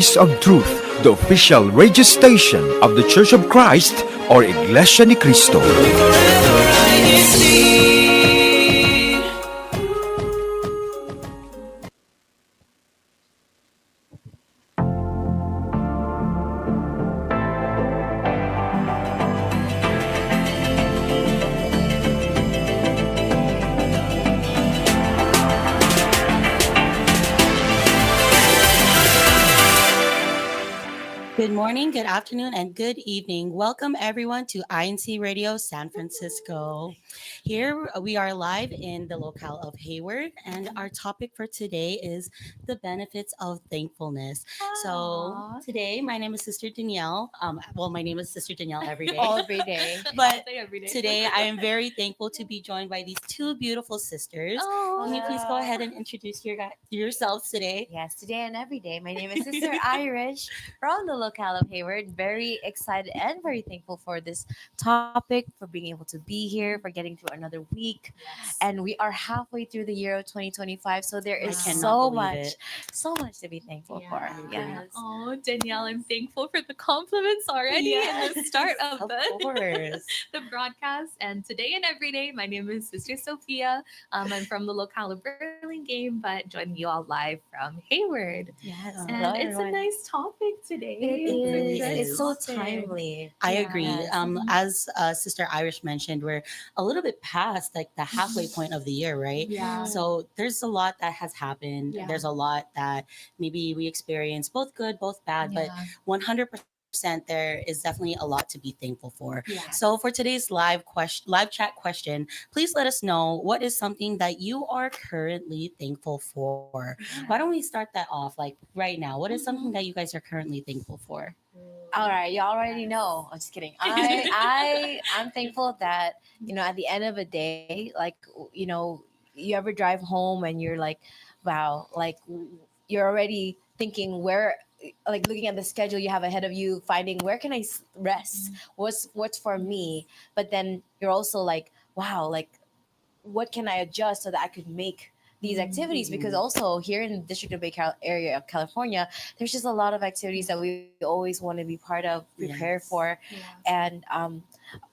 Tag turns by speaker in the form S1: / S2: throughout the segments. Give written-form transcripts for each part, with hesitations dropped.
S1: Voice of Truth, the official radio station of the Church of Christ or Iglesia ni Cristo.
S2: Good morning, good afternoon, and good evening. Welcome everyone to INCRadio San Francisco. Here we are live in the locale of Hayward, and our topic for today is the benefits of thankfulness. So today, my name is Sister Danielle. My name is Sister Danielle every day.
S3: Every day.
S2: But
S3: Every day.
S2: today, I am very thankful to be joined by these two beautiful sisters. Can you please go ahead and introduce yourselves today?
S3: Yes, today and every day. My name is Sister Irish from the locale of Hayward. Very excited and very thankful for this topic, for being able to be here, for getting through another week. And we are halfway through the year of 2025. So there is
S2: cannot
S3: so
S2: believe
S3: much,
S2: it.
S3: so much to be thankful for. Yes.
S4: Oh, Danielle, I'm thankful for the compliments already in the start of
S2: course.
S4: the broadcast. And today and every day, my name is Sister Sophia. I'm from the locale of Burlingame, but joining you all live from Hayward.
S3: Yes.
S4: And
S3: hello,
S4: it's
S3: everyone.
S4: a nice topic today.
S3: It is.
S2: really
S3: It's so
S2: is.
S3: timely.
S2: I agree.
S3: Yes.
S2: As Sister Irish mentioned, we're a little bit past like the halfway point of the year, right?
S4: Yeah.
S2: So there's a lot that has happened.
S4: Yeah.
S2: There's a lot that maybe we experienced, both good, both bad, but 100%. There is definitely a lot to be thankful for.
S4: Yeah.
S2: So for today's live chat question, please let us know what is something that you are currently thankful for. Why don't we start that off like right now? What is something that you guys are currently thankful for?
S3: All right, you already know. I'm just kidding. I'm thankful that at the end of a day, like you ever drive home and you're like, wow, like you're already thinking where, like looking at the schedule you have ahead of you, finding where can I rest, what's for me, but then you're also like, wow, like what can I adjust so that I could make these activities, because also here in the District of Bay area of California, there's just a lot of activities that we always want to be part of, prepare for. And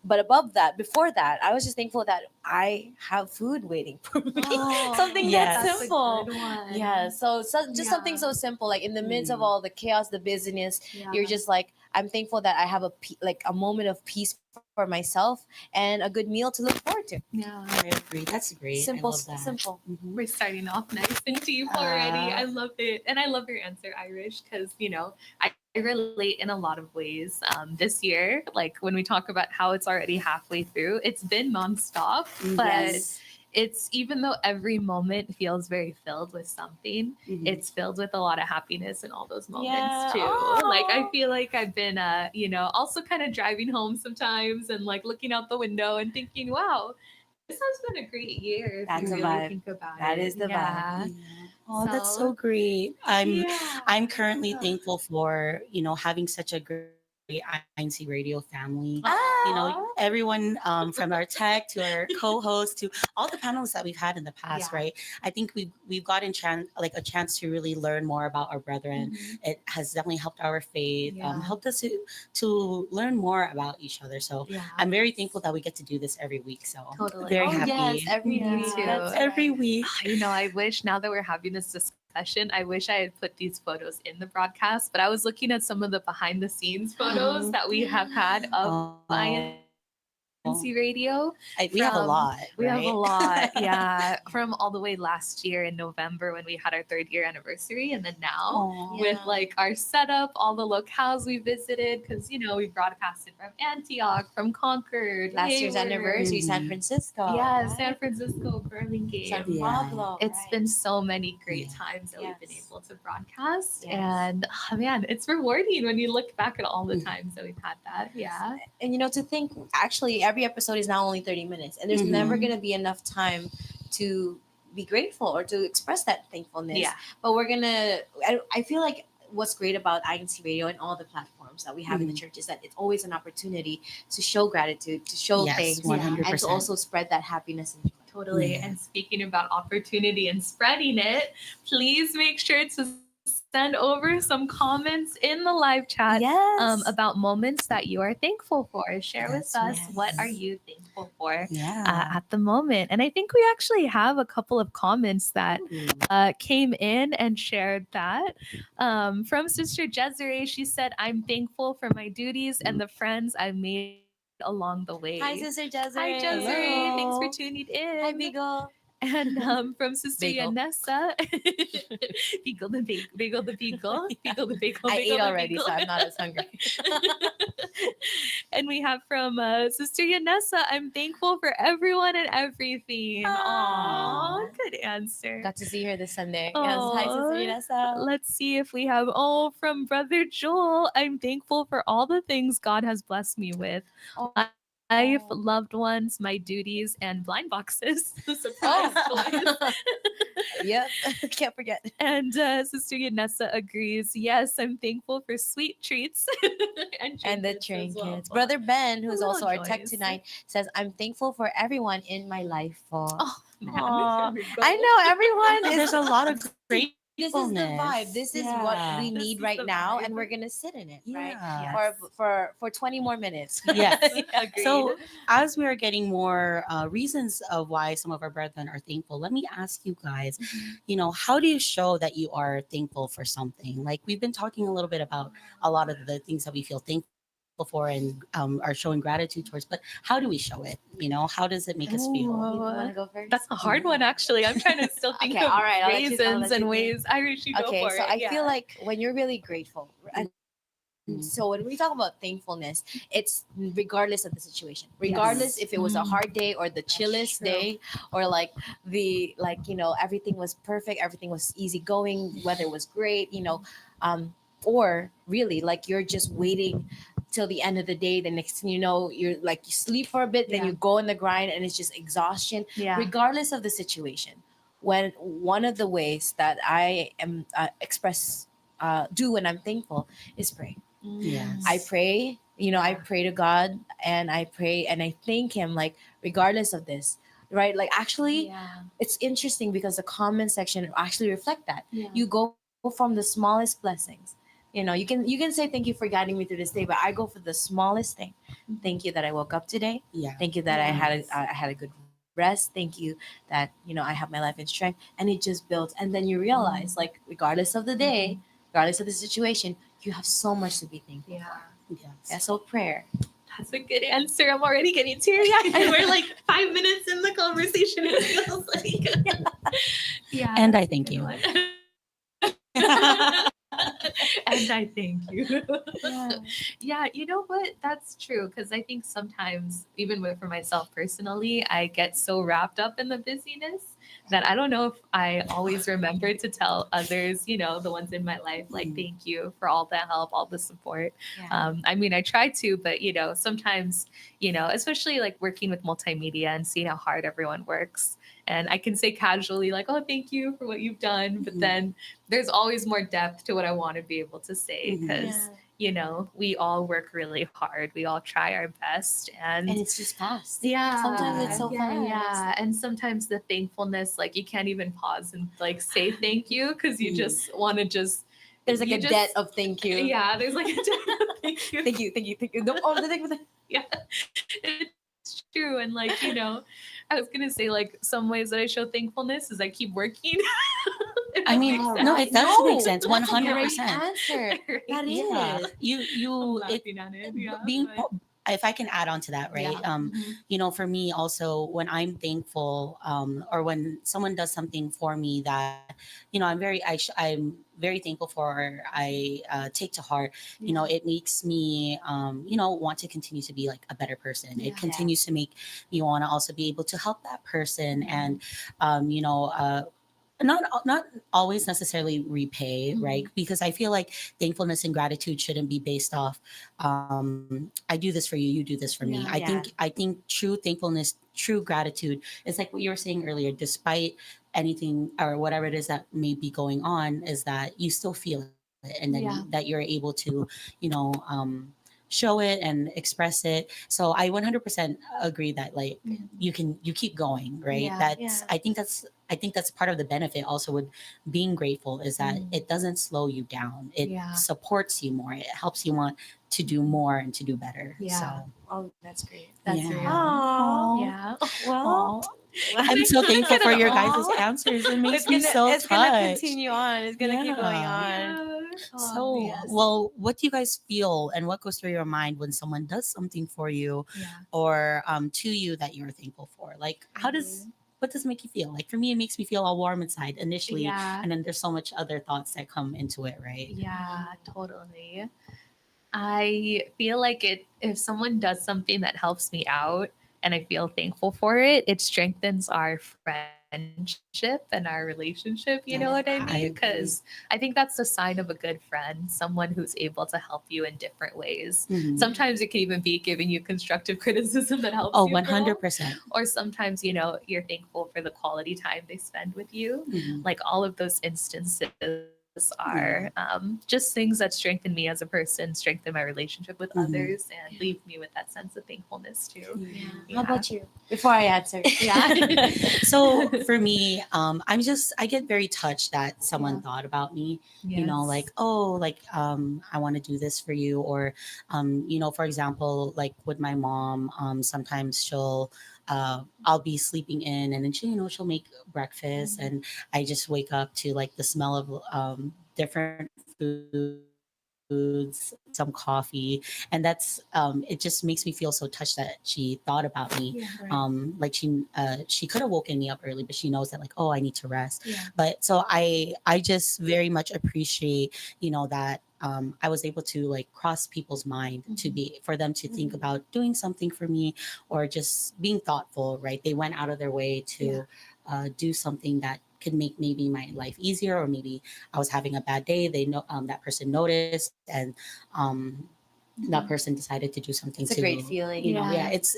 S3: but above that, before that, I was just thankful that I have food waiting for me. Something
S2: yes.
S3: that's simple.
S4: That's a good one.
S3: Yeah, so just something so simple, like in the midst of all the chaos, the busyness, you're just like, I'm thankful that I have a moment of peace for myself and a good meal to look forward to.
S4: Yeah.
S2: I agree. That's great.
S3: Simple,
S2: I love that.
S3: simple.
S4: We're starting off nice and deep already. I love it. And I love your answer, Irish, because, I relate in a lot of ways. This year, like when we talk about how it's already halfway through, it's been nonstop, but it's, even though every moment feels very filled with something, it's filled with a lot of happiness in all those moments too. Like I feel like I've been also kind of driving home sometimes and like looking out the window and thinking, wow, this has been a great year. If
S3: That's
S4: you
S3: a
S4: really
S3: vibe.
S4: think about
S3: That
S4: it.
S3: is the vibe.
S2: Oh, that's
S4: So-
S2: so great.
S4: Yeah.
S2: I'm currently thankful for, having such a great INC radio family. Everyone from our tech to our co-host to all the panels that we've had in the past, right? I think we've gotten a chance to really learn more about our brethren. It has definitely helped our faith, helped us to learn more about each other. So I'm very thankful that we get to do this every week. So
S4: Totally.
S2: very
S4: Oh,
S2: happy.
S3: Yes, every
S4: Me
S3: week.
S4: too.
S3: That's
S2: Every week.
S4: I wish now that we're having this discussion, I wish I had put these photos in the broadcast, but I was looking at some of the behind the scenes photos that we have had of INC Radio.
S2: We have a lot.
S4: We have a
S2: right?
S4: lot, yeah. From all the way last year in November when we had our 3rd year anniversary, and then now
S2: Aw.
S4: with like our setup, all the locales we visited, because we broadcasted from Antioch, from Concord,
S3: last year's
S4: Hayward.
S3: anniversary, San Francisco.
S4: Yeah,
S3: right?
S4: San Francisco, Burlingame.
S3: San
S2: Yeah.
S3: Pablo.
S4: It's
S3: right.
S4: been so many great
S2: Yeah.
S4: times that we've been
S3: Yes.
S4: able to broadcast.
S3: Yes.
S4: And man, it's rewarding when you look back at all the times that we've had that. Yeah.
S3: And to think, actually, every episode is now only 30 minutes, and there's never going to be enough time to be grateful or to express that thankfulness.
S4: Yeah.
S3: But I feel like what's great about INC Radio and all the platforms that we have in the church is that it's always an opportunity to show gratitude, to show
S2: Yes,
S3: thanks,
S2: 100%.
S3: and to also spread that happiness and joy.
S4: Totally.
S2: Yeah.
S4: And speaking about opportunity and spreading it, please make sure to send over some comments in the live chat
S3: Yes.
S4: about moments that you are thankful for. Share with
S2: That's
S4: us
S3: right.
S4: what are you thankful for
S2: Yeah.
S4: at the moment. And I think we actually have a couple of comments that
S2: Ooh.
S4: came in and shared that. From Sister Desiree, she said, I'm thankful for my duties and the friends I made along the way.
S3: Hi, Sister Desiree.
S4: Hi, Desiree. Thanks for
S2: Hello.
S4: tuning in.
S3: Hi, Beagle.
S4: And from Sister
S3: Bagel.
S4: Yanessa, Beagle the Beagle, Beagle the Beagle, Beagle the Beagle.
S3: I
S4: Beagle
S3: ate
S4: the
S3: already,
S4: Beagle.
S3: so I'm not as hungry.
S4: And we have from Sister Yanessa, I'm thankful for everyone and everything. Aw, good answer.
S3: Got to see her this Sunday. Yes. Hi, Sister Yanessa.
S4: Let's see if we have, from Brother Joel, I'm thankful for all the things God has blessed me with.
S3: Oh.
S4: Life, loved ones, my duties, and blind boxes. Surprise, boys.
S3: Yep. Can't forget.
S4: And Sister Yanessa agrees. Yes, I'm thankful for sweet treats
S3: And the
S4: trinkets
S3: train
S4: as well.
S3: kids. Brother Ben, who's
S4: Little
S3: also our tech
S4: joys.
S3: tonight, says, I'm thankful for everyone in my life.
S4: Oh, man.
S3: Aw.
S4: There we go.
S3: I know everyone
S2: There's
S3: is.
S2: a lot of
S3: This is the
S2: gratefulness.
S3: vibe. This is what
S2: Yeah.
S3: we
S4: This
S3: need
S4: is
S3: right
S4: the
S3: now,
S4: vibe.
S3: and we're gonna sit in it, right?
S2: Yeah.
S3: For 20 more minutes.
S2: Yes.
S4: Agreed.
S2: So, as we are getting more reasons of why some of our brethren are thankful, let me ask you guys, how do you show that you are thankful for something? Like, we've been talking a little bit about a lot of the things that we feel thankful for and are showing gratitude towards, but how do we show it? How does it make us
S3: You
S2: feel?
S3: want to go first?
S4: That's a hard one, actually. I'm trying to still think
S3: Okay,
S4: of
S3: all right, I'll let you- I'll
S4: reasons
S3: let you
S4: and
S3: think.
S4: ways. Irish, you go
S3: Okay,
S4: for
S3: so
S4: it.
S3: I feel like when you're really grateful, and
S2: Mhm.
S3: so when we talk about thankfulness, it's regardless of the situation, regardless if it was a
S4: Mhm.
S3: hard day or the chillest
S4: true.
S3: day, or everything was perfect, everything was easy going, weather was great, or really like you're just waiting till the end of the day. The next thing you know, you're like you sleep for a bit, then
S4: Yeah.
S3: you go in the grind, and it's just exhaustion.
S4: Yeah.
S3: Regardless of the situation, when one of the ways that I am do when I'm thankful is pray.
S2: Yes.
S3: I pray, I pray to God, and I pray and I thank Him, like, regardless of this, right? Like, actually,
S4: Yeah.
S3: it's interesting because the comment section actually reflect that.
S4: Yeah.
S3: You go from the smallest blessings. You can say thank you for guiding me through this day, but I go for the smallest thing. Thank you that I woke up today.
S2: Yeah.
S3: Thank you that
S4: Yes.
S3: I had a good rest. Thank you that I have my life in strength, and it just builds. And then you realize, like, regardless of the day, regardless of the situation, you have so much to be thankful
S4: Yeah.
S3: for.
S2: Yes.
S3: Yeah, so prayer.
S4: That's a good answer. I'm already getting teary-eyed. And we're like 5 minutes in the conversation. It feels like. Yeah.
S2: And I
S4: that's a
S2: thank
S4: good
S2: you.
S4: one. And I thank you. Yeah, you know what? That's true. Because I think sometimes, even for myself personally, I get so wrapped up in the busyness that I don't know if I always remember to tell others, the ones in my life, like, thank you for all the help, all the support.
S3: Yeah.
S4: I mean, I try to, but, sometimes, especially like working with multimedia and seeing how hard everyone works. And I can say casually, like, oh, thank you for what you've done. But then there's always more depth to what I want to be able to say because, we all work really hard. We all try our best. And
S3: it's just fast.
S4: yeah.
S3: Sometimes it's so fast.
S4: Yeah. And sometimes the thankfulness, like, you can't even pause and like say thank you because you just want to just.
S3: There's like
S4: you
S3: a
S4: just-
S3: debt of thank you.
S4: Yeah, there's like a debt of thank you.
S3: Thank you. No,
S4: Yeah, it's true. And like, I was gonna say, like, some ways that I show thankfulness is I keep working. If
S2: I
S4: that
S2: mean,
S4: makes
S2: no,
S4: sense.
S2: it does make sense.
S3: That's a great
S2: 100%.
S3: answer. That is.
S2: Yeah.
S4: I'm
S2: You it
S4: laughing at it. Yeah,
S2: being
S4: but-
S2: if I can add on to that, right?
S4: Yeah.
S2: For me also, when I'm thankful, or when someone does something for me that, I'm very thankful for, or I take to heart, it makes me, want to continue to be like a better person. It continues to make me want to also be able to help that person, and, not always necessarily repay, right? Because I feel like thankfulness and gratitude shouldn't be based off, I do this for you, you do this for me. I think true thankfulness, true gratitude is like what you were saying earlier. Despite anything or whatever it is that may be going on, is that you still feel it, and then that you're able to, you know, show it and express it. So I 100% agree that like you keep going, right?
S3: Yeah,
S2: That's
S3: yeah.
S2: I think that's part of the benefit also with being grateful is that it doesn't slow you down. It
S4: Yeah.
S2: supports you more. It helps you want to do more and to do better.
S4: Yeah.
S2: So
S3: Oh, that's great.
S4: That's
S2: yeah.
S4: real.
S2: Aw.
S4: Yeah.
S3: Well,
S2: Aw. I'm so thankful for your guys'
S4: Aw.
S2: answers. It makes me so
S3: it's gonna
S2: touched.
S3: continue on. It's gonna keep going
S2: Yeah.
S3: on.
S2: So,
S4: Yes.
S2: well, what do you guys feel and what goes through your mind when someone does something for you
S4: Yeah.
S2: or to you that you're thankful for? Like, what does it make you feel? Like, for me, it makes me feel all warm inside initially.
S4: Yeah.
S2: And then there's so much other thoughts that come into it, right?
S4: Yeah, totally. I feel like if someone does something that helps me out and I feel thankful for it, it strengthens our friendship and our relationship. You know what I
S2: I
S4: mean?
S2: agree.
S4: Because I think that's the sign of a good friend, someone who's able to help you in different ways.
S2: Mhm.
S4: Sometimes it can even be giving you constructive criticism that helps
S2: Oh,
S4: you grow.
S2: 100%.
S4: Or sometimes, you're thankful for the quality time they spend with you.
S2: Mhm.
S4: Like all of those instances are just things that strengthen me as a person, strengthen my relationship with others, and leave me with that sense of thankfulness too.
S3: How about you? Before I answer.
S4: Yeah.
S2: So for me, I get very touched that someone thought about me. Like, oh, like I want to do this for you, or for example, like with my mom, sometimes I'll be sleeping in, and then she'll make breakfast, and I just wake up to like the smell of different foods, some coffee, and that's it just makes me feel so touched that she thought about me. Like she could have woken me up early, but she knows that like, oh, I need to rest. But so I just very much appreciate that I was able to like cross people's mind to be for them to think about doing something for me or just being thoughtful, right? They went out of their way to do something that could make maybe my life easier, or maybe I was having a bad day. They know that person noticed, and um, that person decided to do something
S3: It's a
S2: to
S3: great feeling.
S2: yeah, it's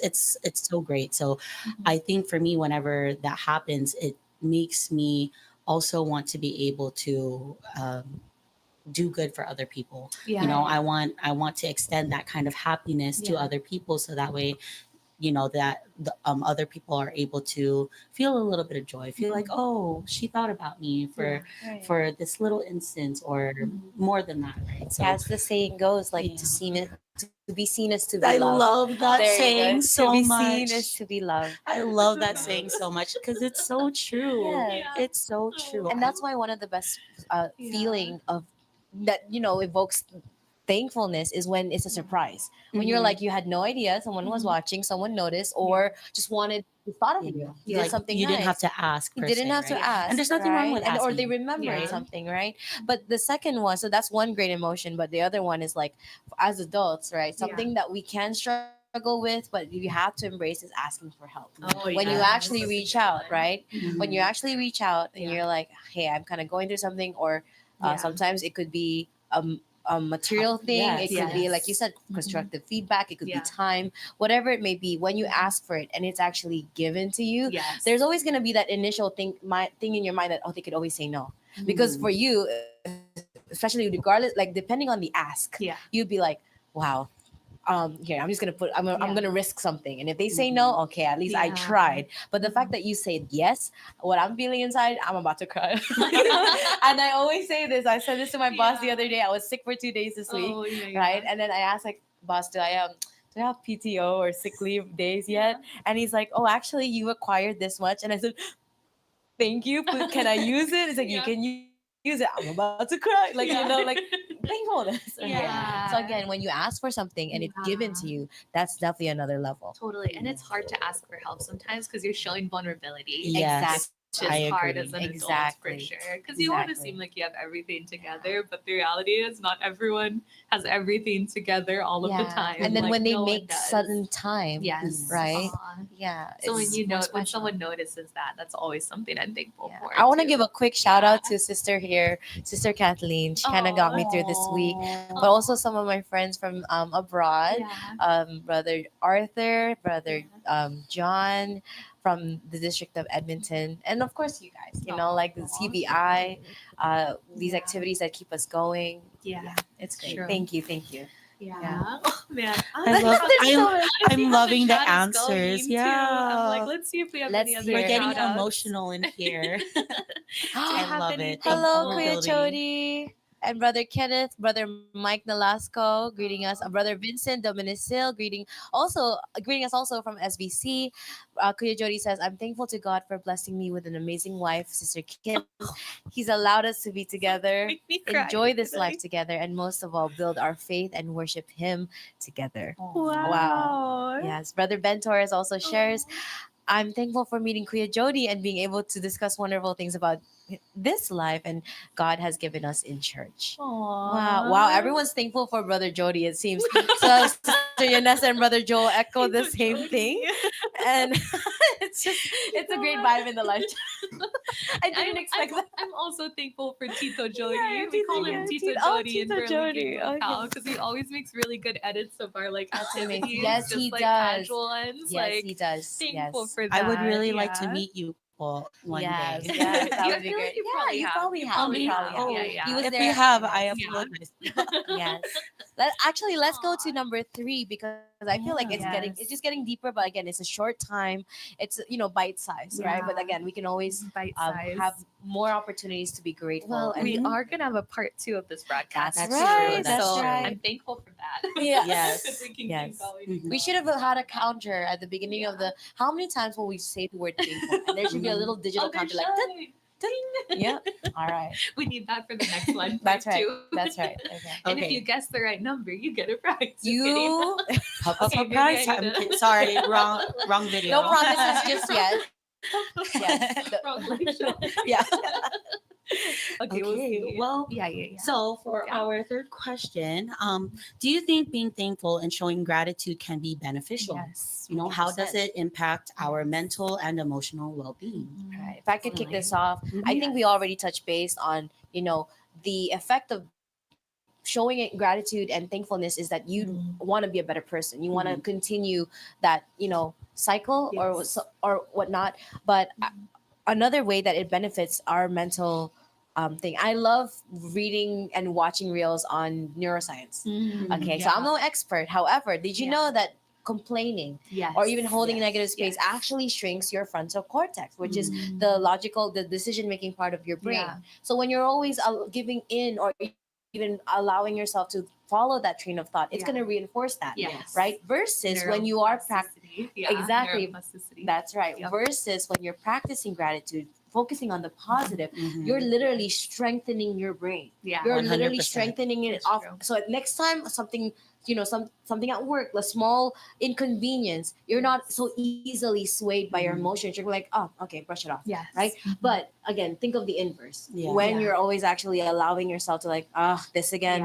S2: so great. So I think for me, whenever that happens, it makes me also want to be able to do good for other people. I want to extend that kind of happiness to other people, so that way that the other people are able to feel a little bit of joy, feel like, oh, she thought about me for
S3: Right.
S2: for this little instance, or more than that, right? So
S3: As the saying goes, like
S2: yeah.
S3: to be seen is to be
S2: I
S3: loved.
S2: love that
S3: There you go.
S2: saying
S3: To
S2: so
S3: be
S2: much.
S3: seen is to be loved.
S2: I love that saying so much because it's so true.
S3: Yeah.
S2: It's so true.
S3: And that's why one of the best feeling of that evokes thankfulness is when it's a surprise. When you're like you had no idea someone was watching, someone noticed, or just wanted to thought of you. You did
S2: like
S3: something
S2: you
S3: nice.
S2: didn't have to ask.
S3: You
S2: Per
S3: didn't
S2: se,
S3: have to
S2: right?
S3: ask,
S2: and there's nothing wrong with asking.
S3: or they remembered
S2: right?
S3: something, right? But the second one, so that's one great emotion. But the other one is like, as adults, right? Something that we can struggle with, but you have to embrace is asking for help. When you actually reach out, right? When you actually reach out and you're like, hey, I'm kind of going through something, or sometimes it could be a material thing.
S2: Yes,
S3: It could be,
S2: yes.
S3: like you said, constructive feedback. It could be time, whatever it may be. When you ask for it and it's actually given to you, there's always going to be that initial thing in your mind that, oh, they could always say no. Because for you, especially regardless, like depending on the ask, you'd be like, wow, here, I'm just gonna put, I'm gonna risk something, and if they say no, okay, at least I tried. But the fact that you said yes, what I'm feeling inside, I'm about to cry. And I always say this. I said this to my boss the other day. I was sick for 2 days this week, right? And then I asked, like, boss, do I have PTO or sick leave days yet? And he's like, oh, actually, you acquired this much. And I said, thank you, but can I use it? It's like, you can use it. I'm about to cry. Like, like thankfulness. So again, when you ask for something and it's given to you, that's definitely another level.
S4: Totally. And it's hard to ask for help sometimes because you're showing vulnerability.
S2: Yes,
S4: Which is
S2: I
S4: hard
S2: agree.
S4: as an adult,
S3: Exactly.
S4: for sure. Because you want to seem like you have everything together, but the reality is not everyone has everything together all of the time.
S3: And then
S4: Like,
S3: when they
S4: no one
S3: make
S4: does.
S3: sudden time, right?
S4: Aw.
S3: Yeah.
S4: So when
S3: it's
S4: you
S3: more
S4: know when
S3: special.
S4: someone notices that, that's always something I'm thankful for.
S3: I want to
S4: too.
S3: give a quick shout out to sister here, Sister Kathleen. She kind of got me through this week, but also some of my friends from abroad, brother Arthur, brother John from the district of Edmonton, and of course you guys. Like the CBI, these activities that keep us going.
S4: Yeah,
S3: It's great.
S4: true.
S3: Thank you.
S4: Yeah. Oh man.
S2: I love
S3: There's so many-
S4: I see
S2: I'm
S4: how
S2: loving the
S4: chat is
S2: answers.
S4: going, too. I'm like,
S2: Yeah.
S4: let's see if we have
S3: Let's
S4: any other
S3: hear
S2: We're
S3: it.
S2: getting
S4: shout-outs.
S2: emotional in here.
S4: Do you
S2: I
S4: have
S2: love
S4: any
S2: it. Thank
S3: Hello,
S2: you for
S3: Kuya
S2: building.
S3: Chody and Brother Kenneth, Brother Mike Nolasco, greeting us. Brother Vincent Dominisil, greeting us also from SBC. Kuya Jody says, "I'm thankful to God for blessing me with an amazing wife, Sister Kim. He's allowed us to be together,
S4: Make me cry
S3: enjoy this
S4: today.
S3: life together, and most of all, build our faith and worship Him together."
S4: Wow.
S3: Yes, Brother Ben Torres also shares, "I'm thankful for meeting Kuya Jody and being able to discuss wonderful things about this life and God has given us in church." Wow, everyone's thankful for Brother Jody, it seems. So Sister Yanessa and Brother Joel echo the
S4: Tito
S3: same
S4: Jody.
S3: thing. And it's a great vibe in the life. I didn't expect that.
S4: I'm also thankful for Tito Jody.
S3: Yeah,
S4: we call
S3: Tito-
S4: him
S3: yeah,
S4: Tito
S3: Tito- oh,
S4: Jody in
S3: Tito Jody.
S4: Berlin
S3: Okay.
S4: because he always makes really good edits of our like
S3: That's amazing.
S4: activities.
S3: Yes,
S4: just
S3: he
S4: like
S3: does.
S4: casual ones.
S3: Yes,
S4: like
S3: he does.
S4: thankful
S3: Yes.
S4: for that.
S2: I would really like to
S4: yeah.
S2: meet you Paul one
S3: Yes,
S2: day.
S3: yes, that
S4: You
S3: would be
S4: feel like
S3: great.
S4: you
S3: Yeah,
S4: probably
S3: you
S4: have.
S3: probably
S4: You
S3: have.
S4: probably
S3: You
S4: have.
S3: probably have.
S4: Yeah,
S3: He
S4: yeah.
S3: was
S2: If
S3: there.
S2: we have, I
S3: Yes.
S2: apologize.
S3: Yes. Let's go to number 3 because I feel like it's
S4: Yeah.
S3: it's just getting deeper. But again, it's a short time. It's bite size, right? But
S4: Yeah.
S3: again, we can always
S4: Bite size.
S3: have more opportunities to be grateful.
S4: Well,
S3: and
S4: we are gonna have a part 2 of this broadcast.
S3: That's
S4: too,
S3: right,
S2: that's
S4: so
S2: right.
S4: I'm thankful for that.
S3: Yeah.
S2: Yes.
S4: Because we can
S3: Yes.
S4: keep going.
S2: Mhm.
S3: we should have had a counter at the beginning of the. How many times will we say the word thankful? And there should be a little digital
S4: Oh, there
S3: counter like.
S4: should.
S3: Yeah. All right.
S4: We need that for the next one.
S3: That's
S4: part
S3: right.
S4: two.
S3: That's right. Okay.
S4: And if
S2: Okay.
S4: you guess the right number, you get a prize. Just kidding.
S3: You
S2: Papa
S4: Okay, maybe
S2: surprise.
S4: I
S2: I'm
S4: need to-
S2: kidding. Sorry, wrong video.
S3: no promises just yet. Yes.
S4: Wrong live show.
S3: Yeah.
S4: Okay, we'll
S2: Okay,
S4: see.
S2: well,
S4: yeah.
S2: So for
S4: Yeah.
S2: our third question, do you think being thankful and showing gratitude can be beneficial?
S4: Yes.
S2: You know, how does
S3: 100%.
S2: it impact our mental and emotional well-being?
S3: All right. If I could kick
S2: Really?
S3: this off, I think we already touched base on, the effect of showing it gratitude and thankfulness is that you want to be a better person. You want to continue that, cycle
S4: Yes.
S3: or whatnot. But another way that it benefits our mental thing. I love reading and watching reels on neuroscience. Okay, so I'm no expert. However, did you
S4: Yeah.
S3: know that complaining
S4: Yes.
S3: or even holding
S2: Yes.
S3: negative space
S4: Yes.
S3: actually shrinks your frontal cortex, which is the decision-making part of your brain.
S4: Yeah.
S3: So when you're always giving in or even allowing yourself to follow that train of thought, it's
S4: Yeah.
S3: going to reinforce that,
S4: Yes.
S3: right? Versus when you are
S4: Neuroplasticity. Yeah,
S3: Exactly.
S4: neuroplasticity.
S3: that's right.
S4: Yep.
S3: Versus when you're practicing gratitude, focusing on the positive,
S2: Mhm.
S3: you're literally strengthening your brain.
S4: Yeah.
S3: You're literally
S2: 100%.
S3: strengthening it
S4: It's
S3: off.
S4: true.
S3: So next time something, something at work, a small inconvenience, you're not so easily swayed by your
S2: Mhm.
S3: emotions. You're like, oh, okay, brush it off.
S4: Yes.
S3: Right? But again, think of the inverse.
S2: Yeah.
S3: When
S4: Yeah.
S3: you're always actually allowing yourself to like, this again.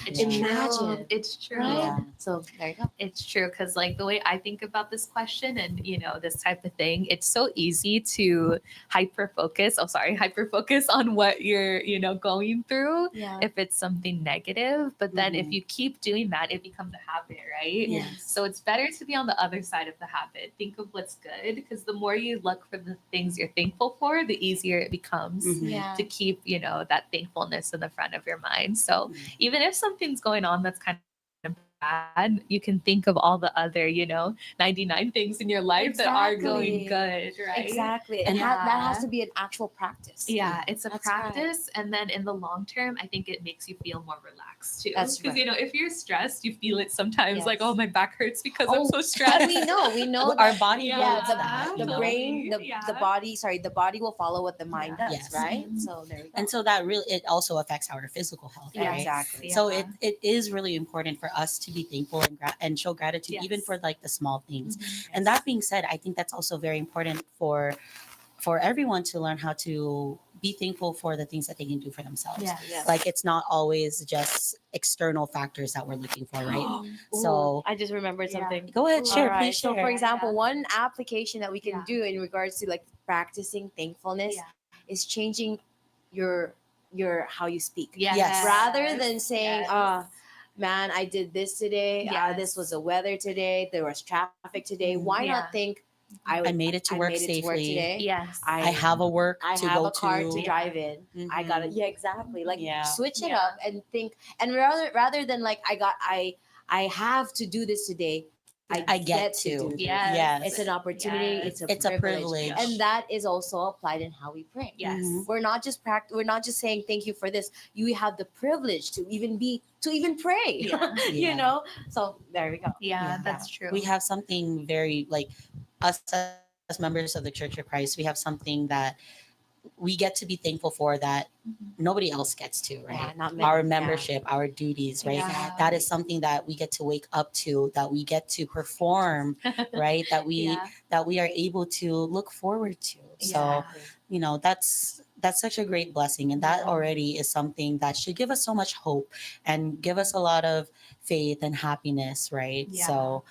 S4: It's
S3: Imagine.
S4: true. It's true.
S3: Right?
S2: Yeah.
S3: So there you go.
S4: It's true because like the way I think about this question and this type of thing, it's so easy to hyper focus on what you're going through
S3: Yeah.
S4: if it's something negative. But then if
S2: Mhm.
S4: you keep doing that, it becomes a habit, right?
S3: Yes.
S4: So it's better to be on the other side of the habit. Think of what's good because the more you look for the things you're thankful for, the easier it becomes
S2: Mhm.
S3: Yeah.
S4: to keep that thankfulness in the front of your mind. So
S2: Mhm.
S4: even if something's going on that's kind of bad, you can think of all the other 99 things in your life that are going good, right?
S3: Exactly.
S2: And
S3: And that has
S4: Yeah.
S3: to be an actual practice.
S4: Yeah, it's a
S3: That's right.
S4: practice, and then in the long term, I think it makes you feel more relaxed too.
S3: That's
S4: Because
S3: right.
S4: if you're stressed, you feel it sometimes, like,
S3: Yes.
S4: oh, my back hurts because
S3: Oh,
S4: I'm so stressed.
S3: And we know
S2: Our
S3: that
S2: body
S4: Yeah,
S2: builds
S3: the,
S2: that.
S3: the
S2: you know?
S3: brain, the
S4: Yeah.
S3: body, the body will follow what the mind
S4: Yeah.
S3: does,
S2: Yes.
S3: right?
S4: Mhm.
S3: So there you go.
S2: And so that really it also affects our physical health,
S3: Yeah,
S2: right?
S3: exactly.
S2: So
S4: Yeah.
S2: it is really important for us to be thankful and show gratitude even
S4: Yes.
S2: for like the small things.
S4: Mhm.
S2: And that being said, I think that's also very important for everyone to learn how to be thankful for the things that they can do for themselves.
S4: Yes.
S3: Yes.
S2: Like it's not always just external factors that we're looking for, right?
S3: Ooh,
S2: So
S3: I just remembered
S4: Yeah.
S3: something.
S2: go ahead, share,
S3: All right.
S2: please
S3: So,
S2: share.
S3: for example,
S4: Yeah.
S3: one application that we can
S4: Yeah.
S3: do in regards to like practicing thankfulness
S4: Yeah.
S3: is changing your how you speak.
S2: Yes.
S3: Rather than saying,
S4: Yes.
S3: man, I did this today. This
S4: Yes.
S3: was the weather today. There was traffic today. Why
S4: Yeah.
S3: not think
S2: I made it to work safely.
S3: today.
S4: Yes.
S2: I have a work
S3: I
S2: to
S3: have
S2: go
S3: a car to
S2: to.
S3: drive in. I got it.
S2: Mhm.
S3: Yeah, exactly. Like
S2: Yeah.
S3: switch it
S4: Yeah.
S3: up and think, and rather than like I have to do this today.
S2: I get
S3: To do
S2: to.
S3: this.
S2: Yes.
S3: It's an opportunity.
S4: Yes.
S3: It's a privilege, and that is also applied in how we pray.
S4: Yes.
S2: Mhm.
S3: We're not just we're not just saying thank you for this. You have the privilege to even pray.
S4: Yeah.
S2: Yeah.
S3: You know. So there we go.
S4: Yeah,
S2: Yeah.
S4: that's true.
S2: We have something very like us as members of the Church of Christ. We have something that we get to be thankful for that
S4: Mhm.
S2: nobody else gets to, right?
S3: Yeah, not
S2: Our
S3: many.
S2: membership, our duties, right?
S4: Yeah.
S2: That is something that we get to wake up to, that we get to perform, right?
S4: Yeah.
S2: That we are able to look forward to. So, that's such a great blessing, and that
S4: Yeah.
S2: already is something that should give us so much hope and give us a lot of faith and happiness, right?
S4: Yeah.
S2: So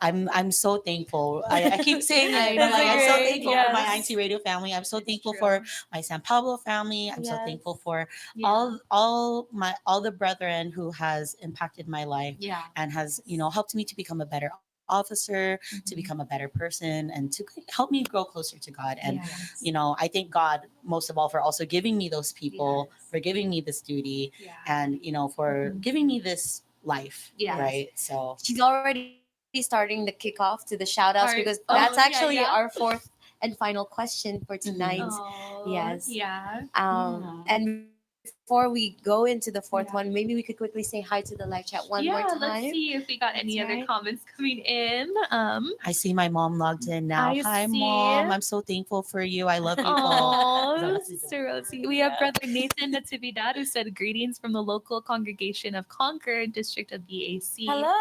S2: I'm so thankful. I keep saying
S4: I
S2: it, but like I'm so
S4: agree.
S2: thankful for my
S4: Yes.
S2: INC Radio family. I'm so
S4: It's
S2: thankful
S4: true.
S2: for my San Pablo family. I'm so
S3: Yes.
S2: thankful for
S4: Yeah.
S2: all the brethren who has impacted my life
S4: Yeah.
S2: and has helped me to become a better officer, to
S4: Mhm.
S2: become a better person, and to help me grow closer to God. And
S4: Yes.
S2: I thank God most of all for also giving me those people,
S4: Yes.
S2: for giving me this duty,
S4: Yeah.
S2: and for
S4: Mhm.
S2: giving me this life.
S4: Yes.
S2: Right. So
S3: She's already starting the kickoff to the shout outs because that's actually
S4: yeah,
S3: our
S4: yeah.
S3: fourth and final question for tonight.
S4: Oh,
S3: Yes.
S4: yeah.
S3: And before we go into the fourth one,
S4: Yeah.
S3: maybe we could quickly say hi to the live chat one more
S4: Yeah,
S3: time.
S4: let's see if we got any
S3: That's
S4: other
S3: right.
S4: comments coming in.
S2: I see my mom logged in now.
S4: I
S2: Hi,
S4: see.
S2: Mom. I'm so thankful for you. I love you both.
S4: Oh, Sister Rosie. We have Brother Nathan Natividad who said greetings from the local congregation of Concord, District of BAC.
S3: Hello.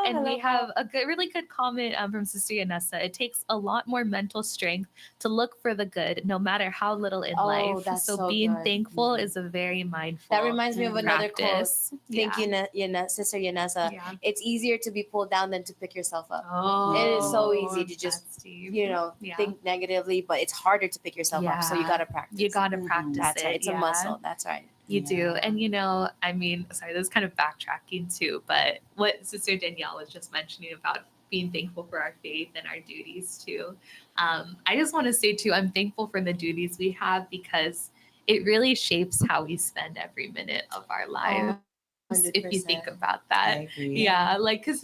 S4: And
S3: hello,
S4: we have a really good comment from Sister Yanessa. It takes a lot more mental strength to look for the good, no matter how little in
S3: Oh,
S4: life.
S3: that's so
S4: being
S3: good.
S4: thankful is a very mindful.
S3: That reminds me of another quote.
S4: practice.
S3: Thank
S4: Yeah.
S3: you, Sister Yanessa.
S4: Yeah.
S3: It's easier to be pulled down than to pick yourself up.
S4: Oh,
S3: It is so easy to just,
S4: that's deep. Yeah.
S3: think negatively, but it's harder to pick yourself up. So you
S4: Yeah.
S3: gotta practice.
S4: You got to
S2: Mhm.
S4: practice
S3: That's
S4: it.
S3: right. It's a
S4: yeah.
S3: muscle. That's right.
S4: You do.
S2: Yeah.
S4: And I mean, sorry, this is kind of backtracking too, but what Sister Danielle was just mentioning about being thankful for our faith and our duties too. I just want to say too, I'm thankful for the duties we have because it really shapes how we spend every minute of our lives. If you think
S3: 100%.
S4: about
S2: I
S4: that.
S2: agree.
S4: Yeah, like, because,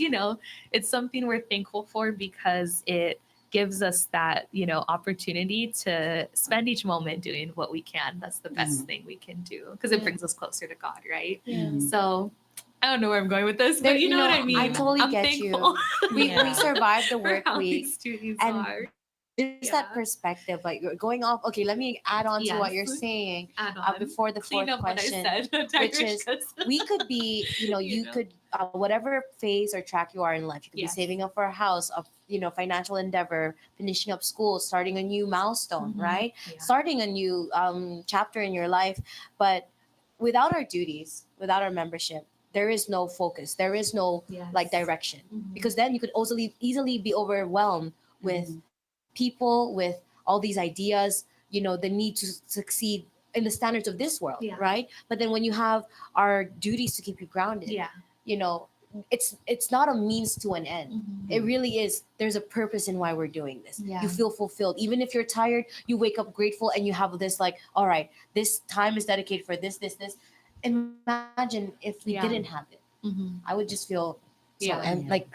S4: it's something we're thankful for because it gives us that, opportunity to spend each moment doing what we can. That's the best
S2: Mhm.
S4: thing we can do because it
S3: Yeah.
S4: brings us closer to God, right?
S2: Mhm.
S4: So I don't know where I'm going with this,
S3: There-
S4: but you know what I
S3: I
S4: mean.
S3: totally
S4: I'm
S3: get
S4: thankful
S3: you. We
S2: Yeah.
S3: survived the
S4: for
S3: work
S4: how
S3: week.
S4: these duties
S3: and
S4: are.
S3: There's
S4: Yeah.
S3: that perspective, like you're going off. Okay, let me add on to what
S4: Yes.
S3: you're saying
S4: Add on.
S3: before the
S4: Clean
S3: fourth
S4: up what I
S3: question.
S4: said.
S3: which is we could be, you
S4: know.
S3: could whatever phase or track you are in life. You could
S4: Yes.
S3: be saving up for a house, a financial endeavor, finishing up school, starting a new milestone,
S4: Mhm.
S3: right?
S4: Yeah.
S3: Starting a new chapter in your life. But without our duties, without our membership, there is no focus. There is no
S4: Yes.
S3: direction,
S4: Mhm.
S3: because then you could also easily be overwhelmed with
S2: Mhm.
S3: people, with all these ideas, the need to succeed in the standards of this world,
S4: Yeah.
S3: right? But then when you have our duties to keep you grounded,
S4: Yeah.
S3: it's not a means to an end.
S4: Mhm.
S3: It really is. There's a purpose in why we're doing this.
S4: Yeah.
S3: You feel fulfilled. Even if you're tired, you wake up grateful and you have this like, all right, this time is dedicated for this. Imagine if we
S4: Yeah.
S3: didn't have it.
S4: Mhm.
S3: I would just feel so,
S4: Yeah.
S3: and like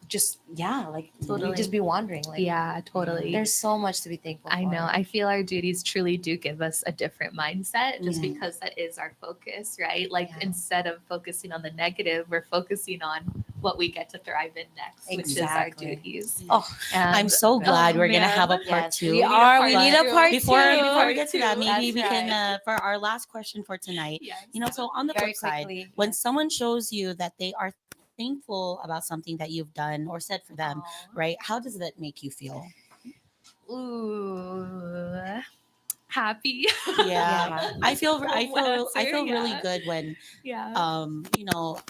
S3: just
S4: Totally.
S3: we'd just be wandering. Like,
S4: Yeah, totally.
S3: there's so much to be thankful
S4: I
S3: for.
S4: know. I feel our duties truly do give us a different mindset just
S2: Mhm.
S4: because that is our focus, right? Like
S3: Yeah.
S4: instead of focusing on the negative, we're focusing on what we get to thrive in next, which is our
S3: Exactly.
S4: duties.
S3: Oh,
S4: And
S2: I'm so glad we're gonna
S4: man.
S2: have a part
S3: yes,
S2: two.
S3: we are. We need a
S4: two.
S3: part
S2: before
S3: two.
S2: before we get to that,
S4: Part
S2: maybe
S3: two.
S2: we
S3: That's
S2: can
S3: right.
S2: for our last question for tonight.
S4: Yes.
S2: So on the
S3: Very
S2: flip side,
S3: quickly,
S2: when
S3: yes.
S2: someone shows you that they are thankful about something that you've done or said for them,
S4: Aw.
S2: right? How does that make you feel?
S4: Ooh. Happy.
S2: Yeah, I feel
S4: Answer,
S2: really
S4: yeah.
S2: good when
S4: Yeah.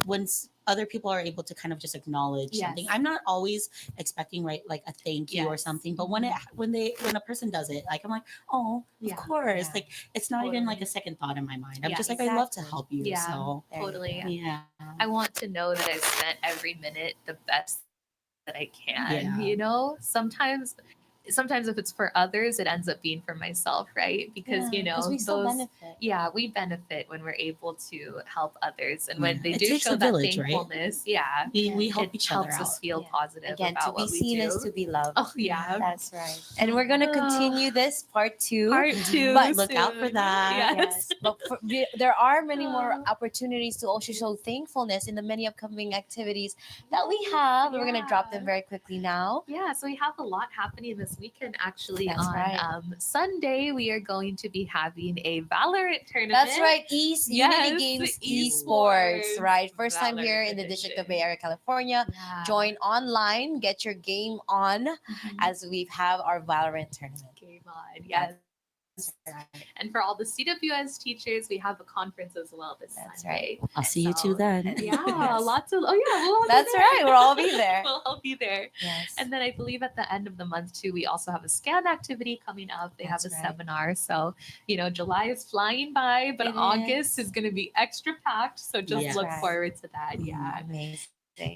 S2: when other people are able to kind of just acknowledge something.
S4: Yes.
S2: I'm not always expecting like a thank you or
S4: Yes.
S2: something, but when a person does it, like I'm like, oh,
S4: Yeah.
S2: of course.
S3: Yeah.
S2: Like it's not even like
S4: Totally.
S2: a second thought in my mind. I'm
S4: Yeah,
S2: just like, I love to
S3: exactly.
S2: help you.
S4: Yeah.
S2: So
S3: There you
S4: Totally.
S3: go.
S2: yeah.
S4: I want to know that I've spent every minute the best that I can.
S2: Yeah.
S4: Sometimes sometimes if it's for others, it ends up being for myself, right? Because you know,
S3: we still
S4: those
S3: benefit.
S4: yeah, we benefit when we're able to help others, and when they
S2: It
S4: do
S2: takes
S4: show
S2: a
S4: that
S2: village, right?
S4: thankfulness, yeah,
S2: We help
S4: it
S2: each other
S4: helps
S2: out.
S4: us feel
S3: Yeah.
S4: positive
S3: Again,
S4: about
S3: to be
S4: what we
S3: seen
S4: do.
S3: is to be loved.
S4: Oh yeah,
S3: That's right. And we're gonna continue this part 2.
S4: part 2.
S3: But
S2: look out for
S4: soon.
S2: that.
S3: Yes, but there are many more opportunities to also show thankfulness in the many upcoming activities that we have. We're gonna drop them very quickly now.
S4: Yeah, so we have a lot happening this weekend. Actually,
S3: That's
S4: on
S3: right.
S4: Sunday, we are going to be having a Valorant tournament.
S3: That's right, Unity
S4: Yes,
S3: Games
S4: esports.
S3: Esports, right? First time
S4: Valorant
S3: here in the District of Bay
S4: edition.
S3: Area, California.
S4: Yeah.
S3: Join online, get your game on
S4: Mhm.
S3: as we have our Valorant tournament.
S4: Game on, yes.
S3: That's right.
S4: And for all the CWS teachers, we have a conference as well this
S3: That's
S4: Sunday.
S2: I'll see you two then.
S4: Yeah,
S3: Yes.
S4: lots of we'll all
S3: That's
S4: be there.
S3: right, we'll all be there.
S4: We'll all be there.
S3: Yes.
S4: And then I believe at the end of the month too, we also have a scan activity coming up. They
S3: That's
S4: have a
S3: right.
S4: seminar. So, you know, July is flying by, but
S3: It
S4: August
S3: is.
S4: is going to be extra packed. So just
S2: That's
S4: look
S3: right.
S4: forward to that. Yeah.
S3: Amazing.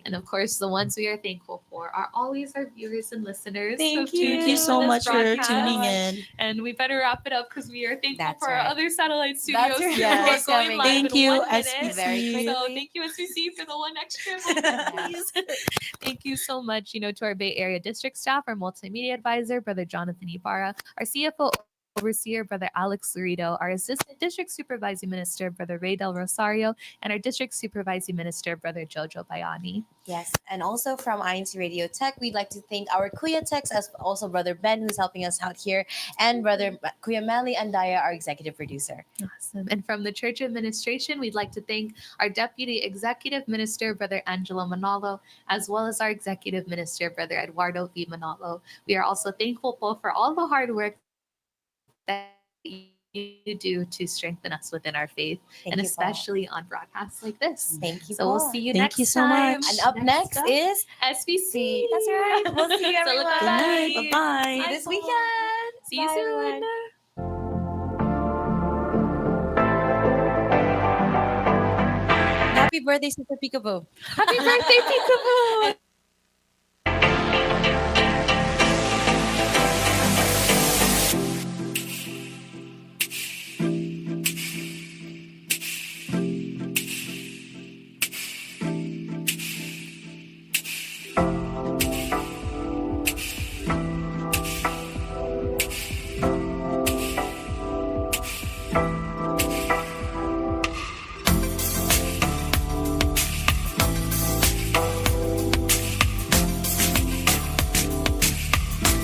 S4: And of course, the ones we are thankful for are always our viewers and listeners.
S3: Thank
S4: So
S3: you.
S2: Thank you so
S4: this
S2: much for
S4: broadcast.
S2: tuning in.
S4: And we better wrap it up because we are thankful
S3: That's
S4: for our
S3: right.
S4: other satellite
S3: That's
S4: studios
S3: right.
S4: who
S2: Yes.
S4: are going
S3: Coming.
S4: live
S2: Thank
S4: in
S2: you,
S4: 1 minute.
S2: SPC.
S3: Very quickly.
S4: So thank you, SPC, for the one extra minute, please. Thank you so much, you know, to our Bay Area district staff, our multimedia advisor, Brother Jonathan Ibarra, our CFO overseer, Brother Alex Lurido, our assistant district supervising minister, Brother Ray Del Rosario, and our district supervising minister, Brother Jojo Bayani.
S3: Yes, and also from INCRadio Tech, we'd like to thank our Kuya Techs, as also Brother Ben, who's helping us out here, and Brother Kuya Mali Andaya, our executive producer.
S4: Awesome. And from the church administration, we'd like to thank our deputy executive minister, Brother Angelo Manalo, as well as our executive minister, Brother Eduardo V. Manalo. We are also thankful for all the hard work that you do to strengthen us within our faith,
S3: Thank
S4: and
S3: you,
S4: especially on broadcasts like this.
S3: Thank you.
S4: So we'll
S3: Paul.
S4: see you
S2: Thank
S4: next
S2: you so
S4: time.
S2: much.
S3: And up next
S4: up,
S3: is
S4: SBC.
S3: That's right. We'll see you, everyone.
S2: Good night.
S4: Bye.
S2: Bye-bye.
S3: See you this weekend.
S4: See you
S3: Bye,
S4: soon.
S3: everyone. Happy birthday, Sister Peekaboo.
S4: Happy birthday, Peekaboo!